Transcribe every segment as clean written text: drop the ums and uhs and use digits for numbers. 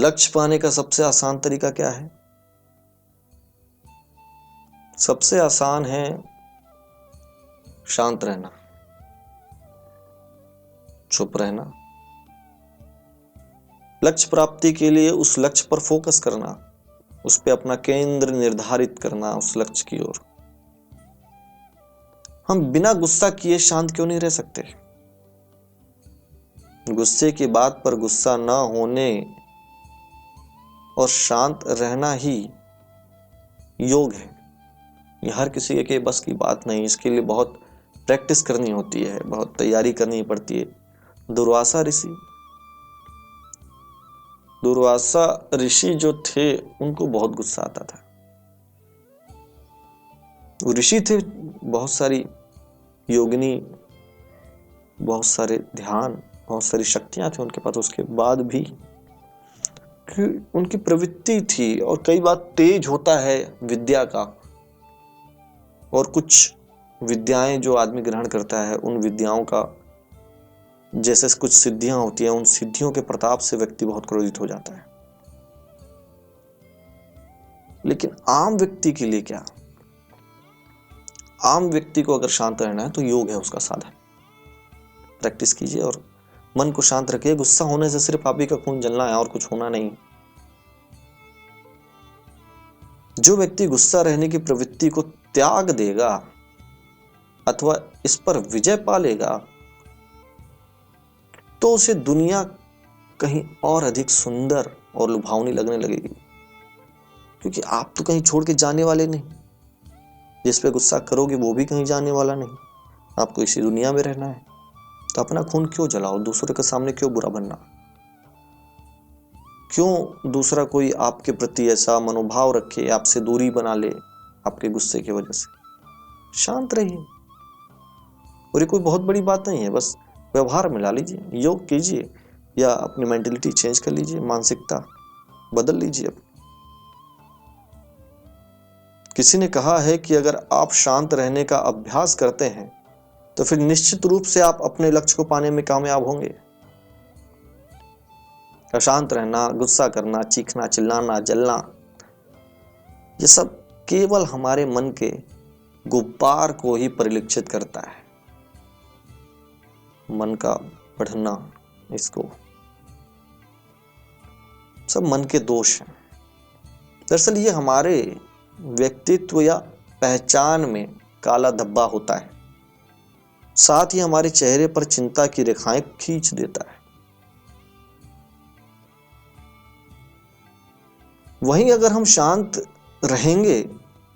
लक्ष्य पाने का सबसे आसान तरीका क्या है? सबसे आसान है शांत रहना, चुप रहना, लक्ष्य प्राप्ति के लिए उस लक्ष्य पर फोकस करना, उस पे अपना केंद्र निर्धारित करना, उस लक्ष्य की ओर। हम बिना गुस्सा किए शांत क्यों नहीं रह सकते? गुस्से की बात पर गुस्सा न होने और शांत रहना ही योग है। ये हर किसी के बस की बात नहीं, इसके लिए बहुत प्रैक्टिस करनी होती है, बहुत तैयारी करनी पड़ती है। दुर्वासा ऋषि जो थे उनको बहुत गुस्सा आता था। वो ऋषि थे, बहुत सारी योगिनी, बहुत सारे ध्यान, बहुत सारी शक्तियां थी उनके पास, उसके बाद भी कि उनकी प्रवृत्ति थी। और कई बार तेज होता है विद्या का, और कुछ विद्याएं जो आदमी ग्रहण करता है, उन विद्याओं का जैसे कुछ सिद्धियां होती हैं, उन सिद्धियों के प्रताप से व्यक्ति बहुत क्रोधित हो जाता है। लेकिन आम व्यक्ति के लिए क्या? आम व्यक्ति को अगर शांत रहना है तो योग है उसका साधन। प्रैक्टिस कीजिए और मन को शांत रखिए। गुस्सा होने से सिर्फ आप ही का खून जलना है और कुछ होना नहीं। जो व्यक्ति गुस्सा रहने की प्रवृत्ति को त्याग देगा अथवा इस पर विजय पा लेगा, तो उसे दुनिया कहीं और अधिक सुंदर और लुभावनी लगने लगेगी। क्योंकि आप तो कहीं छोड़ के जाने वाले नहीं। जिस पे गुस्सा करोगे वो भी कहीं जाने वाला नहीं। आपको इसी दुनिया में रहना है, तो अपना खून क्यों जलाओ? दूसरे के सामने क्यों बुरा बनना? क्यों दूसरा कोई आपके प्रति ऐसा मनोभाव रखे, आपसे दूरी बना ले आपके गुस्से की वजह से? शांत रहिए। और ये कोई बहुत बड़ी बात नहीं है, बस व्यवहार में ला लीजिए, योग कीजिए या अपनी मेंटलिटी चेंज कर लीजिए, मानसिकता बदल लीजिए। किसी ने कहा है कि अगर आप शांत रहने का अभ्यास करते हैं तो फिर निश्चित रूप से आप अपने लक्ष्य को पाने में कामयाब होंगे। अशांत रहना, गुस्सा करना, चीखना, चिल्लाना, जलना, ये सब केवल हमारे मन के गुब्बार को ही परिलक्षित करता है। मन का बढ़ना, इसको सब मन के दोष हैं। दरअसल ये हमारे व्यक्तित्व या पहचान में काला धब्बा होता है, साथ ही हमारे चेहरे पर चिंता की रेखाएं खींच देता है। वहीं अगर हम शांत रहेंगे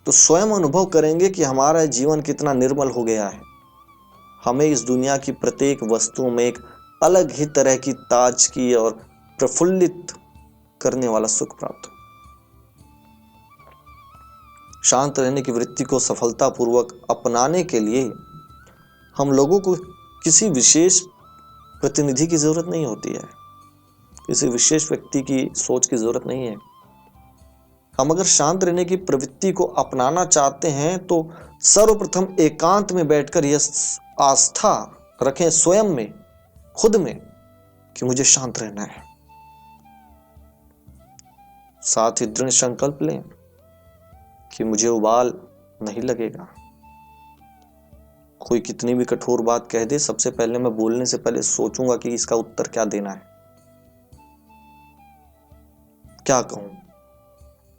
तो स्वयं अनुभव करेंगे कि हमारा जीवन कितना निर्मल हो गया है। हमें इस दुनिया की प्रत्येक वस्तु में एक अलग ही तरह की ताजगी और प्रफुल्लित करने वाला सुख प्राप्त हो। शांत रहने की वृत्ति को सफलतापूर्वक अपनाने के लिए हम लोगों को किसी विशेष प्रतिनिधि की जरूरत नहीं होती है, किसी विशेष व्यक्ति की सोच की जरूरत नहीं है। हम अगर शांत रहने की प्रवृत्ति को अपनाना चाहते हैं तो सर्वप्रथम एकांत में बैठकर यह आस्था रखें स्वयं में, खुद में, कि मुझे शांत रहना है। साथ ही दृढ़ संकल्प लें कि मुझे उबाल नहीं लगेगा। कोई कितनी भी कठोर बात कह दे, सबसे पहले मैं बोलने से पहले सोचूंगा कि इसका उत्तर क्या देना है, क्या कहूं,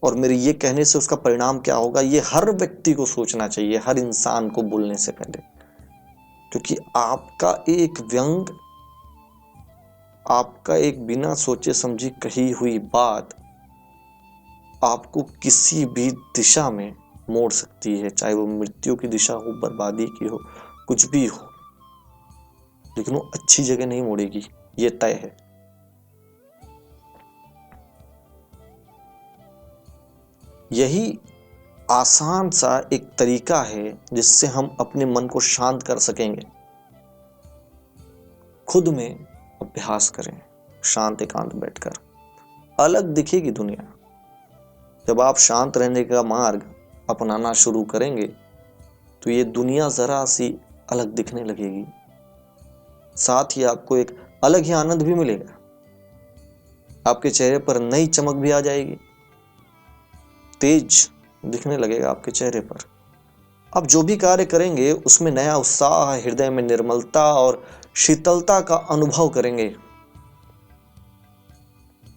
और मेरे ये कहने से उसका परिणाम क्या होगा। ये हर व्यक्ति को सोचना चाहिए, हर इंसान को बोलने से पहले। क्योंकि आपका एक व्यंग, आपका एक बिना सोचे समझी कही हुई बात आपको किसी भी दिशा में मोड़ सकती है, चाहे वो मृत्यु की दिशा हो, बर्बादी की हो, कुछ भी हो, लेकिन वो अच्छी जगह नहीं मोड़ेगी, ये तय है। यही आसान सा एक तरीका है जिससे हम अपने मन को शांत कर सकेंगे। खुद में अभ्यास करें, शांत एकांत बैठकर। अलग दिखेगी दुनिया। जब आप शांत रहने का मार्ग अपनाना शुरू करेंगे तो ये दुनिया जरा सी अलग दिखने लगेगी। साथ ही आपको एक अलग ही आनंद भी मिलेगा। आपके चेहरे पर नई चमक भी आ जाएगी, तेज दिखने लगेगा आपके चेहरे पर। आप जो भी कार्य करेंगे उसमें नया उत्साह, हृदय में निर्मलता और शीतलता का अनुभव करेंगे।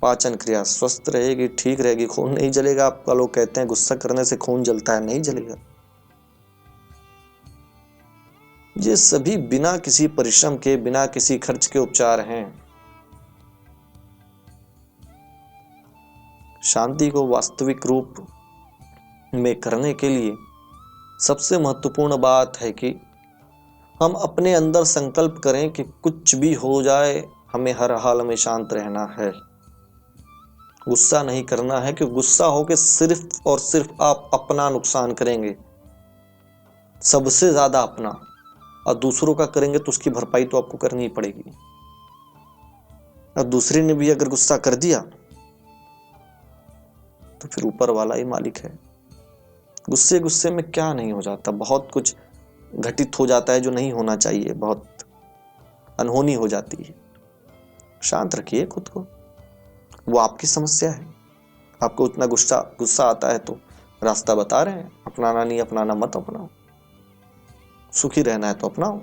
पाचन क्रिया स्वस्थ रहेगी, ठीक रहेगी, खून नहीं जलेगा आपका। लोग कहते हैं गुस्सा करने से खून जलता है, नहीं जलेगा। ये सभी बिना किसी परिश्रम के, बिना किसी खर्च के उपचार हैं। शांति को वास्तविक रूप में करने के लिए सबसे महत्वपूर्ण बात है कि हम अपने अंदर संकल्प करें कि कुछ भी हो जाए हमें हर हाल में शांत रहना है, गुस्सा नहीं करना है। क्योंकि गुस्सा होकर सिर्फ और सिर्फ आप अपना नुकसान करेंगे, सबसे ज्यादा अपना, और दूसरों का करेंगे तो उसकी भरपाई तो आपको करनी ही पड़ेगी। और दूसरे ने भी अगर गुस्सा कर दिया तो फिर ऊपर वाला ही मालिक है। गुस्से गुस्से में क्या नहीं हो जाता, बहुत कुछ घटित हो जाता है जो नहीं होना चाहिए, बहुत अनहोनी हो जाती है। शांत रखिए खुद को, वो आपकी समस्या है। आपको उतना गुस्सा आता है तो रास्ता बता रहे हैं, अपनाना नहीं अपनाना मत अपनाओ, सुखी रहना है तो अपनाओ।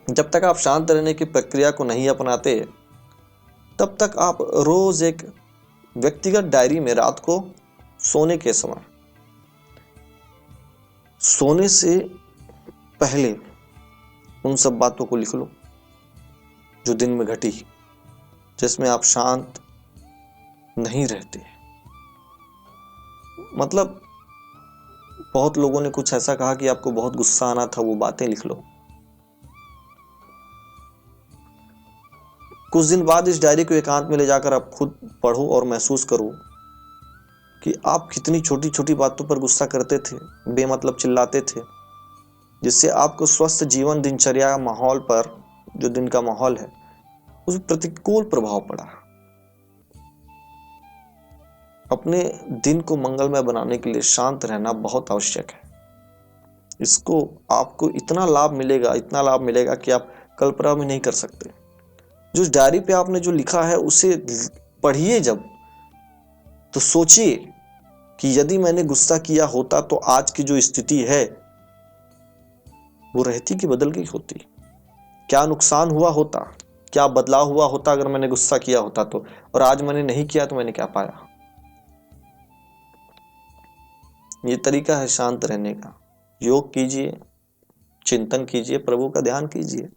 जब तक आप शांत रहने की प्रक्रिया को नहीं अपनाते तब तक आप रोज एक व्यक्तिगत डायरी में रात को सोने के समय, सोने से पहले उन सब बातों को लिख लो जो दिन में घटी, जिसमें आप शांत नहीं रहते। मतलब बहुत लोगों ने कुछ ऐसा कहा कि आपको बहुत गुस्सा आना था, वो बातें लिख लो। कुछ दिन बाद इस डायरी को एकांत में ले जाकर आप खुद पढ़ो और महसूस करो कि आप कितनी छोटी छोटी बातों पर गुस्सा करते थे, बेमतलब चिल्लाते थे, जिससे आपको स्वस्थ जीवन दिनचर्या माहौल पर, जो दिन का माहौल है, उस प्रतिकूल प्रभाव पड़ा। अपने दिन को मंगलमय बनाने के लिए शांत रहना बहुत आवश्यक है। इसको आपको इतना लाभ मिलेगा, इतना लाभ मिलेगा कि आप कल्पना भी नहीं कर सकते। जो डायरी पे आपने जो लिखा है उसे पढ़िए जब, तो सोचिए कि यदि मैंने गुस्सा किया होता तो आज की जो स्थिति है वो रहती कि बदल गई होती, क्या नुकसान हुआ होता, क्या बदलाव हुआ होता अगर मैंने गुस्सा किया होता तो, और आज मैंने नहीं किया तो मैंने क्या पाया। ये तरीका है शांत रहने का। योग कीजिए, चिंतन कीजिए, प्रभु का ध्यान कीजिए।